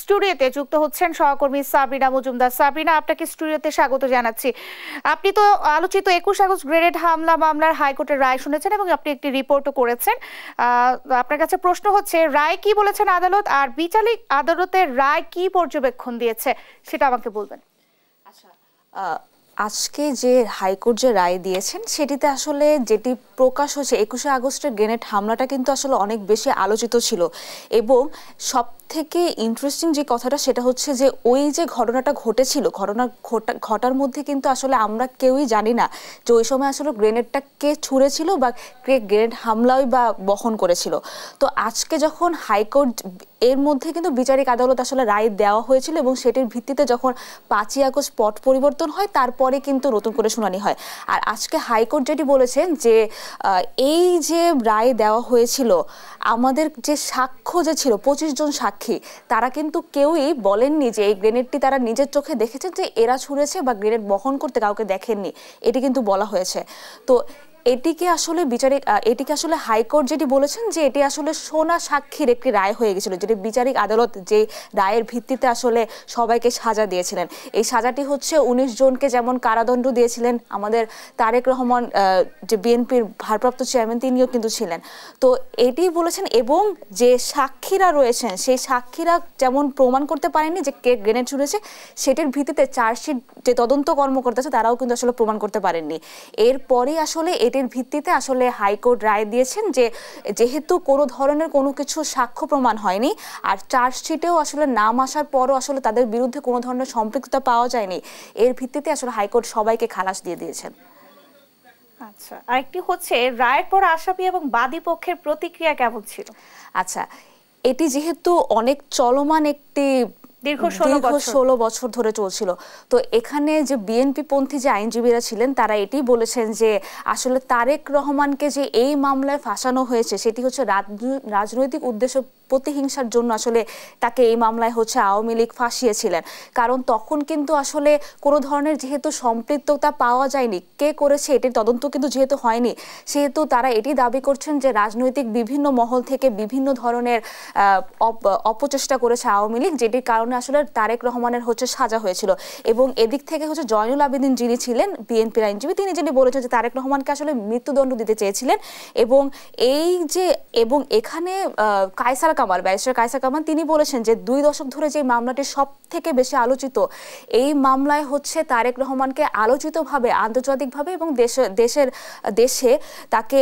স্টুডিওতে যুক্ত হচ্ছেন সহকর্মী সাবরিনা মজুমদার। সাবরিনা, আপনাকে স্টুডিওতে স্বাগত জানাচ্ছি। আপনি তো আলোচিত 21 আগস্ট গ্রেনেড হামলা মামলার হাইকোর্টের রায় শুনেছেন এবং আপনি একটি রিপোর্টও করেছেন। আপনার কাছে প্রশ্ন হচ্ছে, রায় কি বলেছেন আদালত, আর বিচারিক আদালতের রায় কি পর্যবেক্ষণ দিয়েছে সেটা আমাকে বলবেন। আচ্ছা, আজকে যে হাইকোর্ট যে রায় দিয়েছেন সেটিতে আসলে যেটি প্রকাশ হয়েছে 21 আগস্টের গ্রেনেড হামলাটা কিন্তু আসলে অনেক বেশি আলোচিত ছিল, এবং সব থেকে ইন্টারেস্টিং যে কথাটা সেটা হচ্ছে যে ওই যে ঘটনাটা ঘটেছিল, ঘটার মধ্যে কিন্তু আসলে আমরা কেউই জানি না যে ওই সময় আসলে গ্রেনেডটা কে ছুঁড়েছিল বা কে গ্রেনেড হামলাই বা বহন করেছিল। তো আজকে যখন হাইকোর্ট এর মধ্যে কিন্তু বিচারিক আদালত আসলে রায় দেওয়া হয়েছিল এবং সেটির ভিত্তিতে যখন 5ই আগস্ট পট পরিবর্তন হয় তারপরে কিন্তু নতুন করে শুনানি হয়। আর আজকে হাইকোর্ট যেটি বলেছেন যে এই যে রায় দেওয়া হয়েছিল, আমাদের যে সাক্ষ্য যে ছিল 25 জন সাক্ষী, তারা কিন্তু কেউই বলেননি যে এই গ্রেনেডটি তারা নিজের চোখে দেখেছেন যে এরা ছুঁড়েছে বা গ্রেনেড বহন করতে কাউকে দেখেননি, এটি কিন্তু বলা হয়েছে। তো এটিকে আসলে হাইকোর্ট যেটি বলেছেন যে এটি আসলে সোনা সাক্ষীর একটি রায় হয়ে গেছিল, যেটি বিচারিক আদালত যে রায়ের ভিত্তিতে আসলে সবাইকে সাজা দিয়েছিলেন। এই সাজাটি হচ্ছে 19 জনকে যেমন কারাদণ্ড দিয়েছিলেন আমাদের তারেক রহমান, যে বিএনপির ভারপ্রাপ্ত চেয়ারম্যান, তিনিও কিন্তু ছিলেন। তো এটি বলেছেন, এবং যে সাক্ষীরা রয়েছেন সেই সাক্ষীরা যেমন প্রমাণ করতে পারেননি যে কে গ্রেনেড ছুঁড়েছে, সেটির ভিত্তিতে চার্জশিট যে তদন্ত কর্মকর্তা আছে তারাও কিন্তু আসলে প্রমাণ করতে পারেননি। এরপরে আসলে এটির ভিত্তিতে আসলে হাইকোর্ট রায় দিয়েছেন যে যেহেতু কোনো ধরনের কোনো কিছু সাক্ষ্য প্রমাণ হয়নি, আর চার্জশিটেও আসলে নাম আসার পরও আসলে তাদের বিরুদ্ধে কোনো ধরনের সম্পৃক্ততা পাওয়া যায়নি, এর ভিত্তিতে আসলে হাইকোর্ট সবাইকে খালাস দিয়ে দিয়েছেন। আচ্ছা, আরেকটি হচ্ছে, রায়ের পর আসামি এবং বাদী পক্ষের প্রতিক্রিয়া কেমন ছিল? আচ্ছা, এটি যেহেতু অনেক চলমান একটি দীর্ঘ 16 বছর ধরে চলছিল, তো এখানে যে বিএনপি পন্থী যে আইনজীবীরা ছিলেন তারা এটি বলেছেন যে আসলে তারেক রহমানকে যে এই মামলায় ফাঁসানো হয়েছে সেটি হচ্ছে রাজনৈতিক উদ্দেশ্য প্রতিহিংসার জন্য আসলে তাকে এই মামলায় হচ্ছে আওয়ামী লীগ ফাঁসিয়েছিলেন। কারণ তখন কিন্তু আসলে কোনো ধরনের যেহেতু সম্পৃক্ততা পাওয়া যায়নি, কে করেছে এটির তদন্ত কিন্তু যেহেতু হয়নি, সেহেতু তারা এটি দাবি করছেন যে রাজনৈতিক বিভিন্ন মহল থেকে বিভিন্ন ধরনের অপচেষ্টা করেছে আওয়ামী লীগ, যেটির কারণে আসলে তারেক রহমানের হচ্ছে সাজা হয়েছিল। এবং এদিক থেকে হচ্ছে জয়নুল আবেদিন যিনি ছিলেন বিএনপির আইনজীবী, তিনি যিনি বলেছেন যে তারেক রহমানকে আসলে মৃত্যুদণ্ড দিতে চেয়েছিলেন। এবং এখানে ব্যারিস্টার কায়সার কামাল তিনি বলেছেন যে 2 দশক ধরে যে মামলাটি সব থেকে বেশি আলোচিত, এই মামলায় হচ্ছে তারেক রহমানকে আলোচিতভাবে আন্তর্জাতিকভাবে এবং দেশে তাকে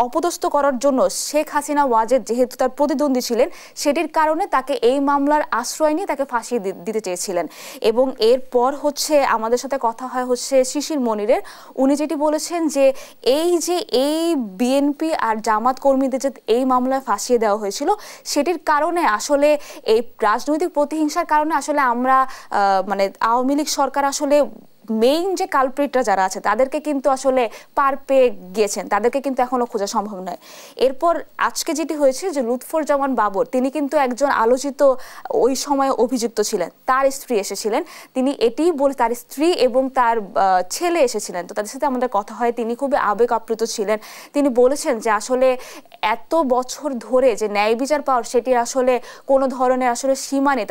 অপদস্থ করার জন্য শেখ হাসিনা ওয়াজেদ যেহেতু তার প্রতিদ্বন্দ্বী ছিলেন, সেটির কারণে তাকে এই মামলার আশ্রয় নিয়ে তাকে ফাঁসিয়ে দিতে চেয়েছিলেন। এবং এরপর হচ্ছে আমাদের সাথে কথা হয় হচ্ছে শিশির মনিরের, উনি যেটি বলেছেন যে এই বিএনপি আর জামাত কর্মীদের যে এই মামলায় ফাঁসিয়ে দেওয়া হয়েছিল, সেটির কারণে আসলে এই রাজনৈতিক প্রতিহিংসার কারণে আসলে আমরা আওয়ামী লীগ সরকার আসলে মেইন যে কালপ্রিটরা যারা আছে তাদেরকে কিন্তু আসলে পার পেয়ে গিয়েছেন, তাদেরকে কিন্তু এখনো খোঁজা সম্ভব নয়। এরপর আজকে যেটি হয়েছে যে লুৎফুজ্জামান বাবর, তিনি কিন্তু একজন আলোচিত ওই সময়ে অভিযুক্ত ছিলেন, তার স্ত্রী এসেছিলেন, তিনি এটি বলে তার স্ত্রী এবং তার ছেলে এসেছিলেন। তো তাদের সাথে আমাদের কথা হয়, তিনি খুবই আবেগ আপ্লুত ছিলেন। তিনি বলেছেন যে আসলে এত বছর ধরে যে ন্যায় বিচার পাওয়ার সেটির আসলে কোনো ধরনের আসলে সীমা নেই,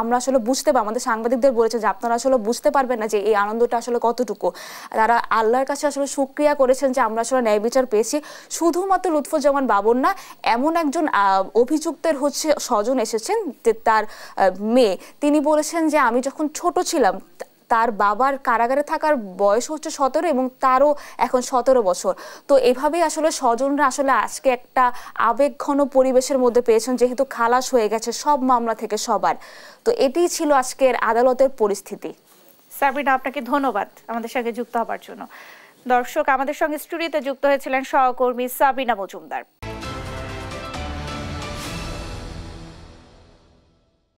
আমরা আসলে বুঝতে পারি, আমাদের সাংবাদিকদের বলেছে যে আপনারা আসলে বুঝতে পারবেন না যে এই আনন্দটা আসলে কতটুকু। তারা আল্লাহর কাছে আসলে শুকরিয়া করেছেন যে আমরা আসলে ন্যায় বিচার পেয়েছি। শুধুমাত্র লুৎফুজ্জামান বাবর না, এমন একজন অভিযুক্তের হচ্ছে স্বজন এসেছেন যে তার মেয়ে, তিনি বলেছেন যে আমি যখন ছোট ছিলাম তার বাবার কারাগারে থাকার বয়স হচ্ছে 17 এবং তারও এখন 17 বছর। তো এভাবেই আসলে স্বজনরা আসলে আজকে একটা আবেগঘন পরিবেশের মধ্যে পেয়েছেন, যেহেতু খালাস হয়ে গেছে সব মামলা থেকে সবার। তো এটিই ছিল আজকের আদালতের পরিস্থিতি। সাবরিনা, আপনাকে ধন্যবাদ আমাদের সঙ্গে যুক্ত হবার জন্য। দর্শক, আমাদের সঙ্গে স্টুডিওতে যুক্ত হয়েছিলেন সহকর্মী সাবরিনা মজুমদার।